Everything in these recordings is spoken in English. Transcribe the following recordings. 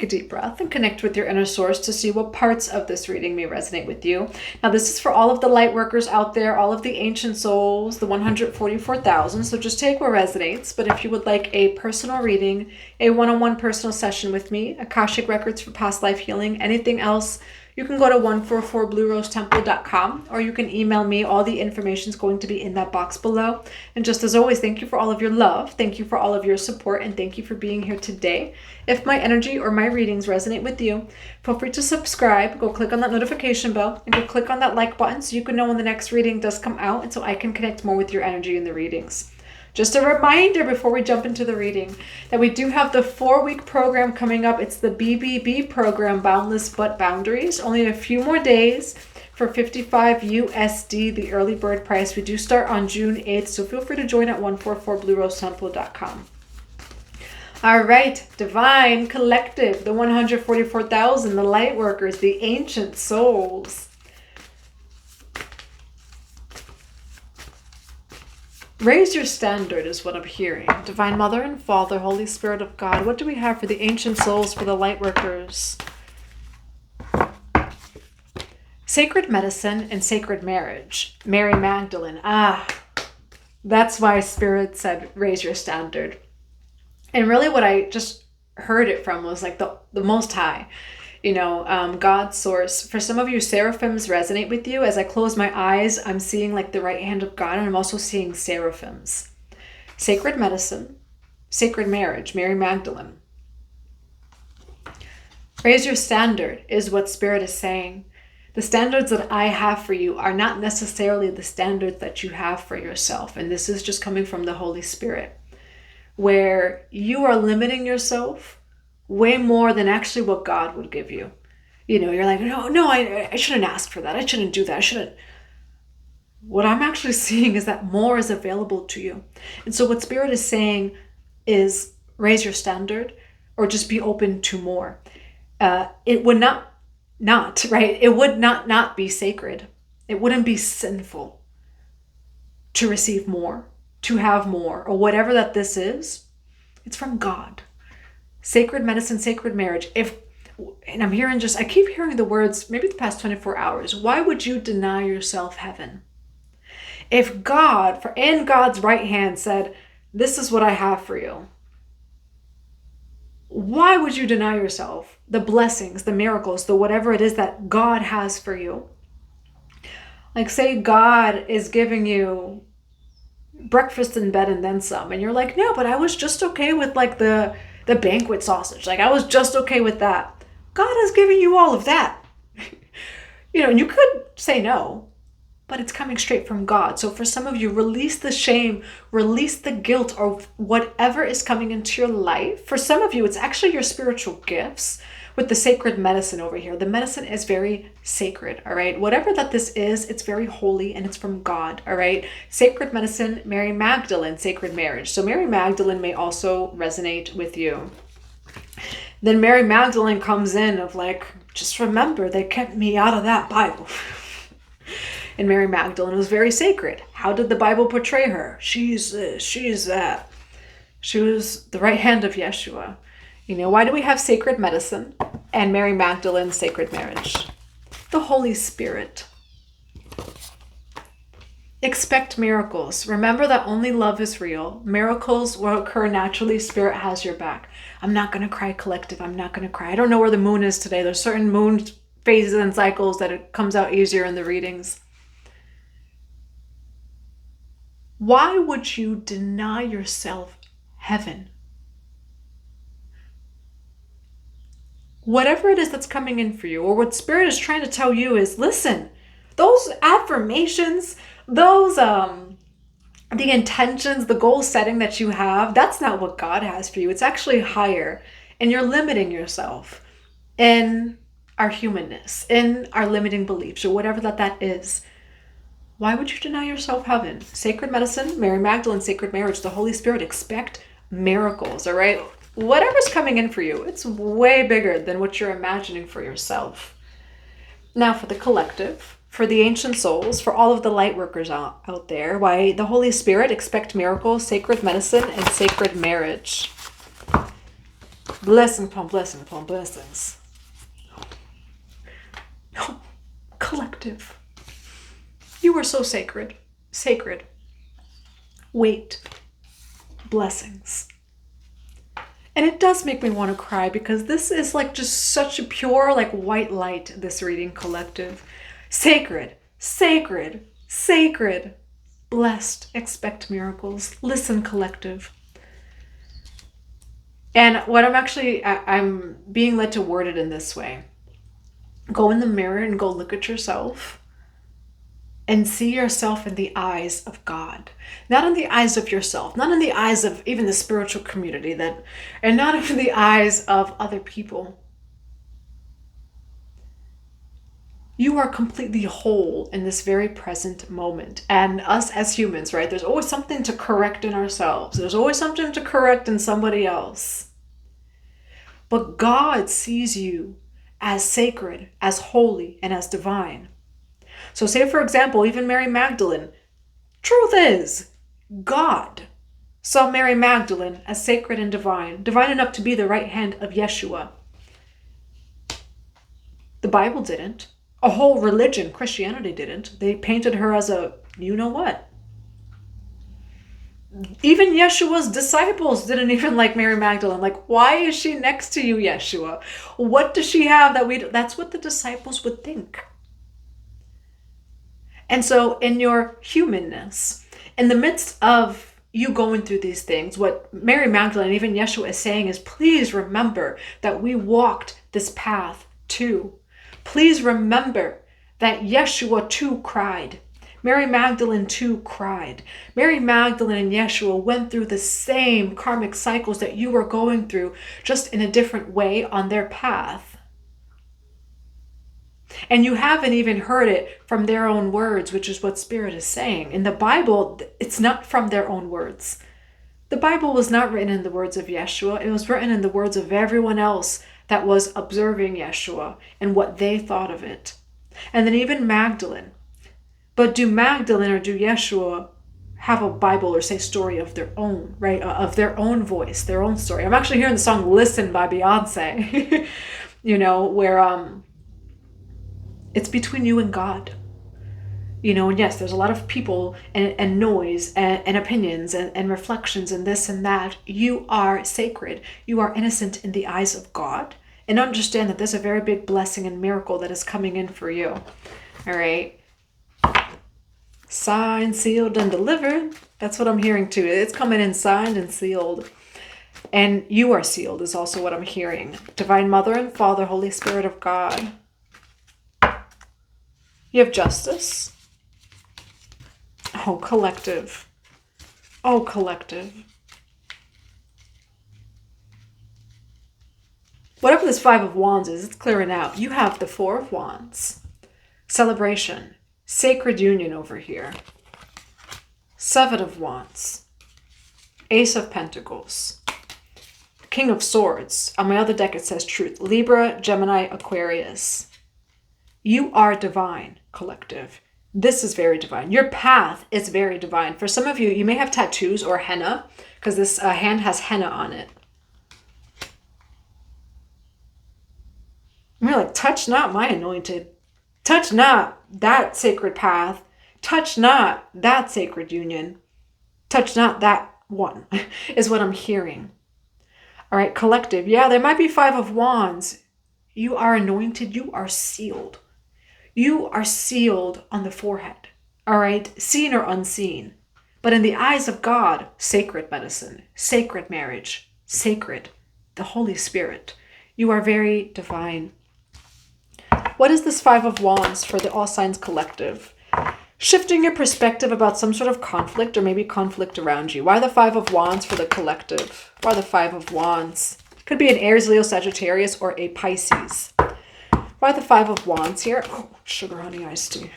take a deep breath and connect with your inner source to see what parts of this reading may resonate with you. Now, this is for all of the light workers out there, all of the ancient souls, the 144,000. So just take what resonates. But if you would like a personal reading, a one-on-one personal session with me, Akashic Records for past life healing, anything else, you can go to 144bluerosetemple.com, or you can email me. All the information is going to be in that box below. And just as always, thank you for all of your love. Thank you for all of your support. And thank you for being here today. If my energy or my readings resonate with you, feel free to subscribe. Go click on that notification bell and go click on that like button so you can know when the next reading does come out, and so I can connect more with your energy in the readings. Just a reminder before we jump into the reading that we do have the 4-week program coming up. It's the BBB program, Boundless But Boundaries. Only a few more days for $55 USD, the early bird price. We do start on June 8th, so feel free to join at 144bluerosetemple.com. All right, Divine Collective, the 144,000, the light workers, the ancient souls. Raise your standard is what I'm hearing. Divine Mother and Father, Holy Spirit of God, what do we have for the ancient souls, for the light workers? Sacred medicine and sacred marriage. Mary Magdalene. That's why Spirit said, raise your standard. And really what I just heard it from was like the Most High. God's source. For some of you, seraphims resonate with you. As I close my eyes, I'm seeing like the right hand of God, and I'm also seeing seraphims. Sacred medicine, sacred marriage, Mary Magdalene. Raise your standard is what Spirit is saying. The standards that I have for you are not necessarily the standards that you have for yourself. And this is just coming from the Holy Spirit, where you are limiting yourself way more than actually what God would give you. You're like, no, I shouldn't ask for that. I shouldn't do that. I shouldn't. What I'm actually seeing is that more is available to you. And so what Spirit is saying is raise your standard, or just be open to more. It would not, right? It would not be sacred. It wouldn't be sinful to receive more, to have more, or whatever that this is. It's from God. Sacred medicine, sacred marriage. And I keep hearing the words, maybe the past 24 hours, why would you deny yourself heaven? If God, in God's right hand said, this is what I have for you, why would you deny yourself the blessings, the miracles, the whatever it is that God has for you? Like, say God is giving you breakfast in bed and then some, and you're like, no, but I was just okay with like the banquet sausage. Like, I was just okay with that. God has given you all of that. And you could say no, but it's coming straight from God. So for some of you, release the shame, release the guilt, or whatever is coming into your life. For some of you, it's actually your spiritual gifts with the sacred medicine over here. The medicine is very sacred, all right? Whatever that this is, it's very holy and it's from God, all right? Sacred medicine, Mary Magdalene, sacred marriage. So Mary Magdalene may also resonate with you. Then Mary Magdalene comes in of like, just remember, they kept me out of that Bible. And Mary Magdalene was very sacred. How did the Bible portray her? She's this, she's that. She was the right hand of Yeshua. Why do we have sacred medicine and Mary Magdalene, sacred marriage? The Holy Spirit. Expect miracles. Remember that only love is real. Miracles will occur naturally. Spirit has your back. I'm not going to cry, collective. I'm not going to cry. I don't know where the moon is today. There's certain moon phases and cycles that it comes out easier in the readings. Why would you deny yourself heaven? Whatever it is that's coming in for you, or what Spirit is trying to tell you is, listen, those affirmations, those the intentions, the goal setting that you have, that's not what God has for you. It's actually higher. And you're limiting yourself in our humanness, in our limiting beliefs, or whatever that is. Why would you deny yourself heaven? Sacred medicine, Mary Magdalene, sacred marriage, the Holy Spirit. Expect miracles, all right? Whatever's coming in for you, it's way bigger than what you're imagining for yourself. Now for the collective, for the ancient souls, for all of the light workers out there, why the Holy Spirit, expect miracles, sacred medicine, and sacred marriage. Blessing upon blessing upon blessings. No, collective. You are so sacred. Sacred. Weight. Blessings. And it does make me want to cry because this is like just such a pure, like white light, this reading, collective. Sacred, sacred, sacred. Blessed, expect miracles. Listen, collective. And what I'm being led to word it in this way. Go in the mirror and go look at yourself and see yourself in the eyes of God. Not in the eyes of yourself, not in the eyes of even the spiritual community, and not in the eyes of other people. You are completely whole in this very present moment. And us as humans, right? There's always something to correct in ourselves. There's always something to correct in somebody else. But God sees you as sacred, as holy, and as divine. So say, for example, even Mary Magdalene. Truth is, God saw Mary Magdalene as sacred and divine enough to be the right hand of Yeshua. The Bible didn't. A whole religion, Christianity, didn't. They painted her as a you-know-what. Even Yeshua's disciples didn't even like Mary Magdalene. Like, why is she next to you, Yeshua? What does she have that we... That's what the disciples would think. And so in your humanness, in the midst of you going through these things, what Mary Magdalene, even Yeshua, is saying is, please remember that we walked this path too. Please remember that Yeshua too cried. Mary Magdalene too cried. Mary Magdalene and Yeshua went through the same karmic cycles that you were going through, just in a different way on their path. And you haven't even heard it from their own words, which is what Spirit is saying. In the Bible, it's not from their own words. The Bible was not written in the words of Yeshua. It was written in the words of everyone else that was observing Yeshua and what they thought of it. And then even Magdalene. But do Magdalene or do Yeshua have a Bible or say story of their own, right? Of their own voice, their own story. I'm actually hearing the song Listen by Beyonce, where it's between you and God. And yes, there's a lot of people and noise and opinions and reflections and this and that. You are sacred. You are innocent in the eyes of God. And understand that there's a very big blessing and miracle that is coming in for you. All right. Signed, sealed, and delivered. That's what I'm hearing too. It's coming in signed and sealed. And you are sealed is also what I'm hearing. Divine Mother and Father, Holy Spirit of God. You have justice. Oh, collective. Oh, collective. Whatever this Five of Wands is, it's clearing out. You have the Four of Wands. Celebration. Sacred union over here. Seven of Wands. Ace of Pentacles. King of Swords. On my other deck it says Truth. Libra, Gemini, Aquarius. You are divine, collective. This is very divine. Your path is very divine. For some of you, you may have tattoos or henna, because this hand has henna on it. And you're like, touch not my anointed. Touch not that sacred path. Touch not that sacred union. Touch not that one, is what I'm hearing. All right, collective. Yeah, there might be Five of Wands. You are anointed. You are sealed. You are sealed on the forehead. All right, seen or unseen. But in the eyes of God, sacred medicine, sacred marriage, sacred, the Holy Spirit. You are very divine. What is this Five of Wands for the All Signs Collective? Shifting your perspective about some sort of conflict or maybe conflict around you. Why the Five of Wands for the collective? Why the Five of Wands? Could be an Aries, Leo, Sagittarius, or a Pisces. Why the Five of Wands here? Oh, sugar honey iced tea.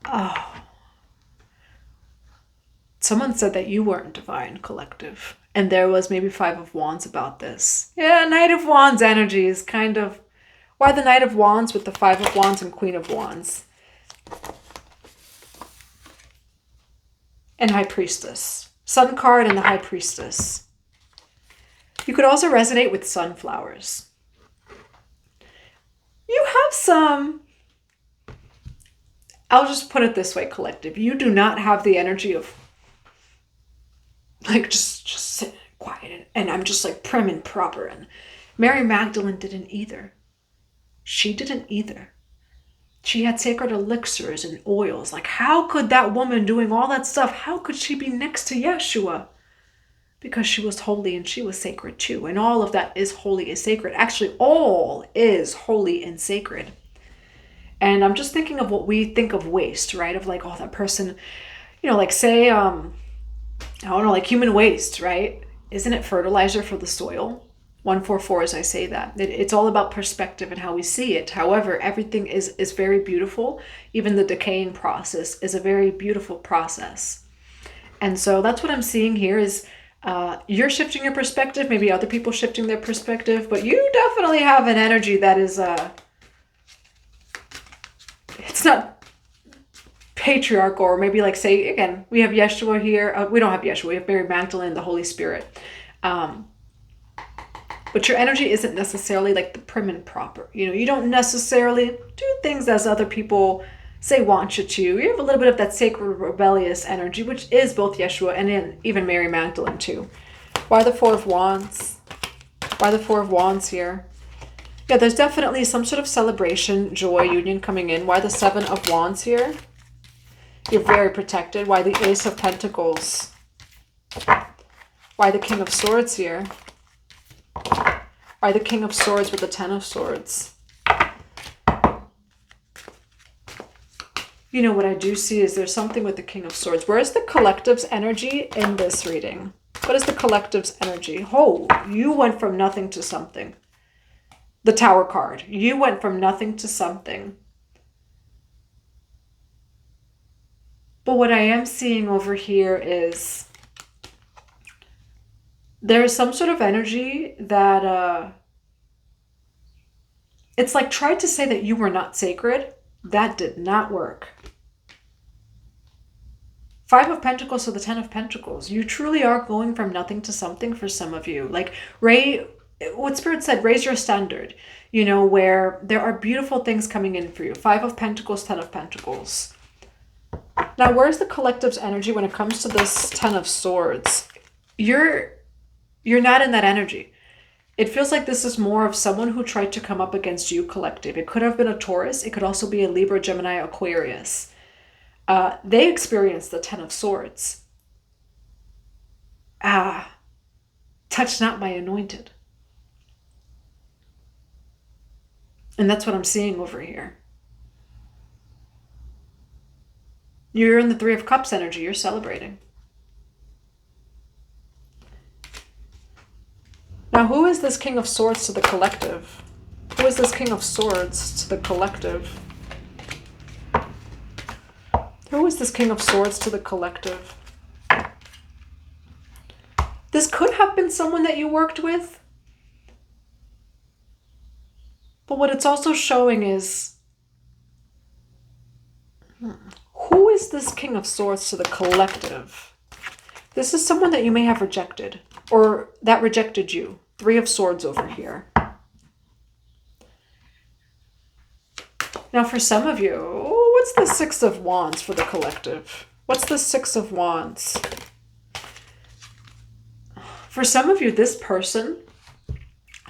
Oh. Someone said that you weren't divine, collective. And there was maybe Five of Wands about this. Yeah, Knight of Wands energy is kind of... Why the Knight of Wands with the Five of Wands and Queen of Wands? And High Priestess. Sun card and the High Priestess. You could also resonate with sunflowers. You have some, I'll just put it this way, collective. You do not have the energy of like just sit quiet and I'm just like prim and proper. And Mary Magdalene didn't either. She didn't either. She had sacred elixirs and oils. Like, how could that woman doing all that stuff, how could she be next to Yeshua? Because she was holy and she was sacred too. And all of that is holy and sacred. Actually, all is holy and sacred. And I'm just thinking of what we think of waste, right? Of like, oh, that person, you know, like say, I don't know, like human waste, right? Isn't it fertilizer for the soil? 144 as I say that. It's all about perspective and how we see it. However, everything is very beautiful. Even the decaying process is a very beautiful process. And so that's what I'm seeing here is you're shifting your perspective, maybe other people shifting their perspective, but you definitely have an energy that is, it's not patriarchal, or maybe like say, again, we have Yeshua here. We don't have Yeshua, we have Mary Magdalene, the Holy Spirit. But your energy isn't necessarily like the prim and proper. You know, you don't necessarily do things as other people say want you to. You have a little bit of that sacred rebellious energy, which is both Yeshua and even Mary Magdalene too. Why the Four of Wands? Why the Four of Wands here? Yeah, there's definitely some sort of celebration, joy, union coming in. Why the Seven of Wands here? You're very protected. Why the Ace of Pentacles? Why the King of Swords here? Why the King of Swords with the Ten of Swords? You know, what I do see is there's something with the King of Swords. Where is the collective's energy in this reading? What is the collective's energy? Oh, you went from nothing to something. The Tower card. You went from nothing to something. But what I am seeing over here is there's some sort of energy that it's like tried to say that you were not sacred. That did not work. Five of Pentacles to the Ten of Pentacles. You truly are going from nothing to something for some of you. Like what Spirit said, raise your standard. You know, where there are beautiful things coming in for you. Five of Pentacles, Ten of Pentacles. Now, where's the collective's energy when it comes to this Ten of Swords? You're not in that energy. It feels like this is more of someone who tried to come up against you, collective. It could have been a Taurus. It could also be a Libra, Gemini, Aquarius. They experienced the Ten of Swords. Touch not my anointed. And that's what I'm seeing over here. You're in the Three of Cups energy. You're celebrating. Now, who is this King of Swords to the collective? Who is this King of Swords to the collective? Who is this King of Swords to the collective? This could have been someone that you worked with. But what it's also showing is, who is this King of Swords to the collective? This is someone that you may have rejected, or that rejected you. Three of Swords over here. Now for some of you, what's the Six of Wands for the collective? What's the Six of Wands? For some of you, this person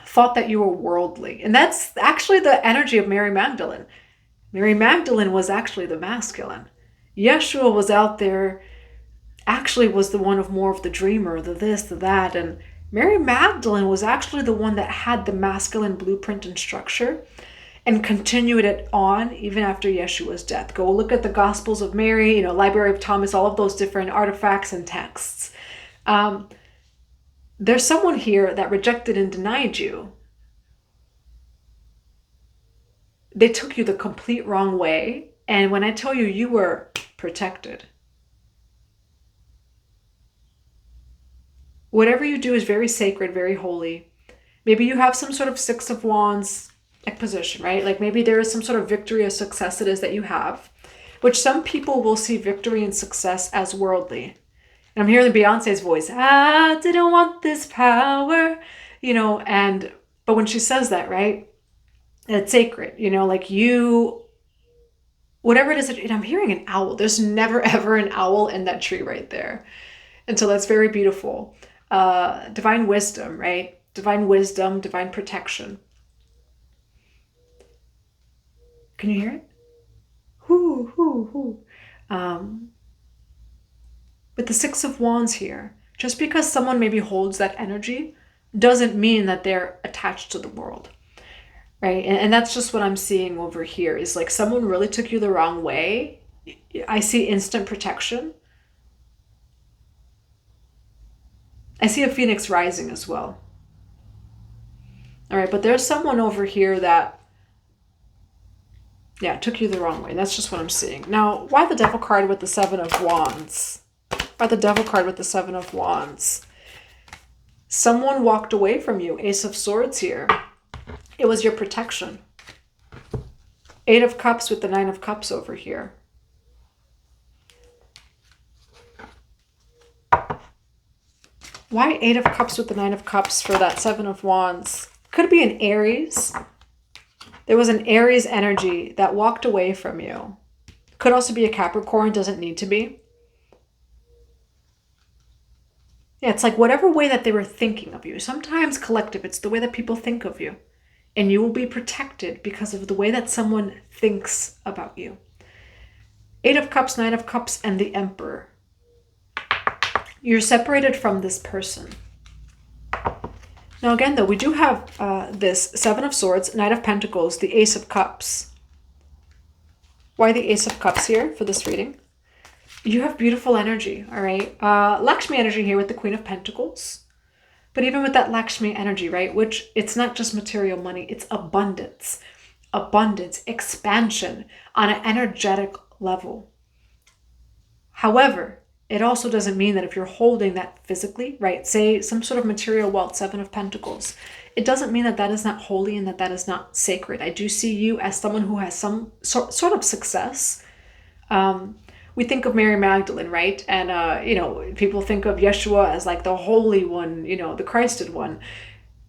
thought that you were worldly. And that's actually the energy of Mary Magdalene. Mary Magdalene was actually the masculine. Yeshua was out there, actually was the one of more of the dreamer, the this, the that. And Mary Magdalene was actually the one that had the masculine blueprint and structure and continued it on even after Yeshua's death. Go look at the Gospels of Mary, Library of Thomas, all of those different artifacts and texts. There's someone here that rejected and denied you. They took you the complete wrong way. And when I tell you, you were protected. Whatever you do is very sacred, very holy. Maybe you have some sort of Six of Wands position, right? Like maybe there is some sort of victory or success it is that you have, which some people will see victory and success as worldly. And I'm hearing Beyonce's voice. I didn't want this power. But when she says that, right, it's sacred, like whatever it is, and I'm hearing an owl. There's never ever an owl in that tree right there. And so that's very beautiful. Divine wisdom, right? Divine wisdom, divine protection. Can you hear it? Hoo, hoo, hoo. With the Six of Wands here, just because someone maybe holds that energy doesn't mean that they're attached to the world, right? And that's just what I'm seeing over here is like someone really took you the wrong way. I see instant protection. I see a phoenix rising as well. All right, but there's someone over here that, took you the wrong way. That's just what I'm seeing. Now, why the Devil card with the Seven of Wands? Why the Devil card with the Seven of Wands? Someone walked away from you. Ace of Swords here. It was your protection. Eight of Cups with the Nine of Cups over here. Why Eight of Cups with the Nine of Cups for that Seven of Wands? Could be an Aries. There was an Aries energy that walked away from you. Could also be a Capricorn, doesn't need to be. Yeah, it's like whatever way that they were thinking of you. Sometimes collective, it's the way that people think of you. And you will be protected because of the way that someone thinks about you. Eight of Cups, Nine of Cups, and the Emperor. You're separated from this person. Now again, though, we do have this Seven of Swords, Knight of Pentacles, the Ace of Cups. Why the Ace of Cups here for this reading? You have beautiful energy, all right? Lakshmi energy here with the Queen of Pentacles. But even with that Lakshmi energy, right, which it's not just material money, it's abundance. Abundance, expansion on an energetic level. However, it also doesn't mean that if you're holding that physically, right, say some sort of material wealth, Seven of Pentacles, it doesn't mean that that is not holy and that that is not sacred. I do see you as someone who has some sort of success. We think of Mary Magdalene, right? And, people think of Yeshua as like the holy one, the Christed one.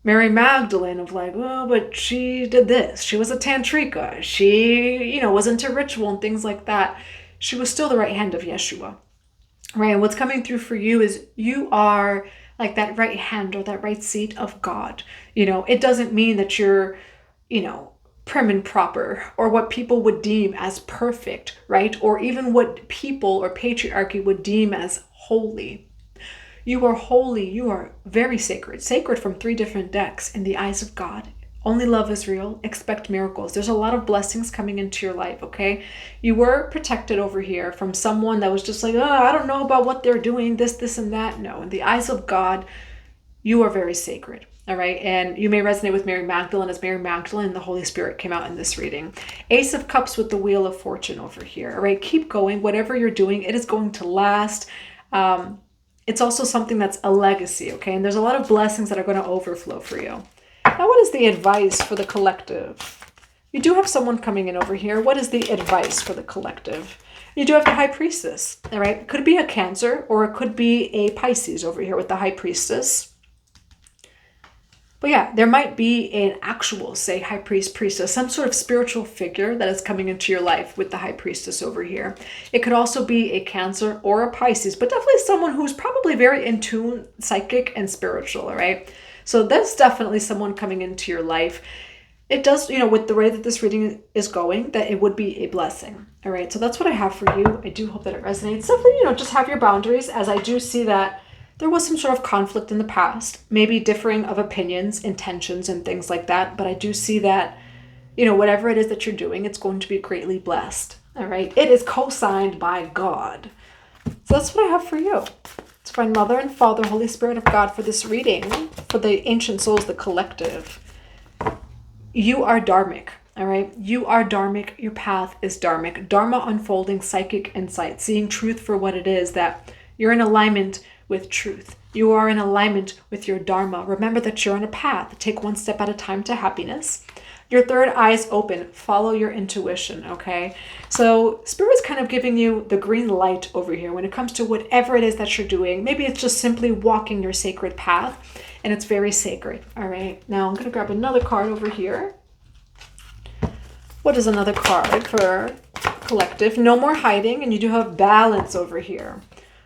Mary Magdalene of like, well, but she did this. She was a tantrika. She, was into ritual and things like that. She was still the right hand of Yeshua. Right, and what's coming through for you is you are like that right hand or that right seat of God. It doesn't mean that you're, prim and proper or what people would deem as perfect, right? Or even what people or patriarchy would deem as holy. You are holy. You are very sacred. Sacred from 3 different decks in the eyes of God. Only love is real. Expect miracles. There's a lot of blessings coming into your life, okay? You were protected over here from someone that was just like, I don't know about what they're doing, this, and that. No, in the eyes of God, you are very sacred, all right? And you may resonate with Mary Magdalene as Mary Magdalene, the Holy Spirit came out in this reading. Ace of Cups with the Wheel of Fortune over here, all right? Keep going. Whatever you're doing, it is going to last. It's also something that's a legacy, okay? And there's a lot of blessings that are going to overflow for you. Now, what is the advice for the collective? You do have someone coming in over here. What is the advice for the collective? You do have the High Priestess, all right? It could be a Cancer or it could be a Pisces over here with the High Priestess. But yeah, there might be an actual, say, High Priest, Priestess, some sort of spiritual figure that is coming into your life with the High Priestess over here. It could also be a Cancer or a Pisces, but definitely someone who's probably very in tune, psychic and spiritual, all right? So that's definitely someone coming into your life. It does, with the way that this reading is going, that it would be a blessing. All right, so that's what I have for you. I do hope that it resonates. Definitely, just have your boundaries, as I do see that there was some sort of conflict in the past, maybe differing of opinions, intentions, and things like that. But I do see that, whatever it is that you're doing, it's going to be greatly blessed. All right, it is co-signed by God. So that's what I have for you. It's for Mother and Father, Holy Spirit of God for this reading, for the ancient souls, the collective. You are dharmic, all right? You are dharmic. Your path is dharmic. Dharma unfolding psychic insight, seeing truth for what it is, that you're in alignment with truth. You are in alignment with your dharma. Remember that you're on a path. Take one step at a time to happiness. Your third eye is open. Follow your intuition, okay? So Spirit's kind of giving you the green light over here when it comes to whatever it is that you're doing. Maybe it's just simply walking your sacred path and it's very sacred. All right, now I'm going to grab another card over here. What is another card for collective? No more hiding, and you do have balance over here.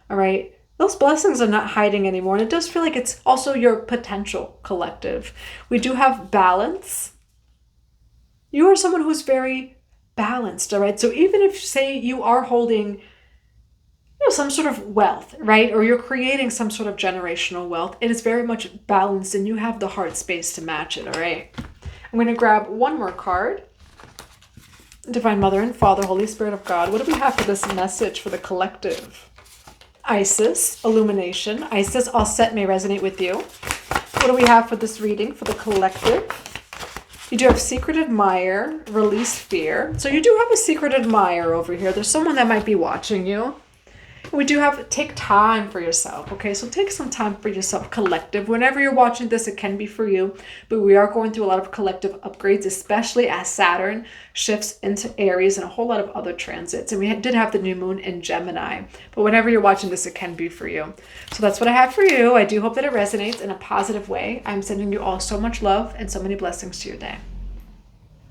All right, those blessings are not hiding anymore, and it does feel like it's also your potential collective. We do have balance. You are someone who's very balanced, all right? So even if, say, you are holding some sort of wealth, right? Or you're creating some sort of generational wealth, it is very much balanced, and you have the heart space to match it, all right? I'm going to grab one more card. Divine Mother and Father, Holy Spirit of God, what do we have for this message for the collective? Isis, illumination. Isis, all set may resonate with you. What do we have for this reading for the collective? You do have secret admirer, release fear. So you do have a secret admirer over here. There's someone that might be watching you. We do have take time for yourself. Okay, so take some time for yourself, collective. Whenever you're watching this, it can be for you. But we are going through a lot of collective upgrades, especially as Saturn shifts into Aries and a whole lot of other transits. And we did have the new moon in Gemini. But whenever you're watching this, it can be for you. So that's what I have for you. I do hope that it resonates in a positive way. I'm sending you all so much love and so many blessings to your day.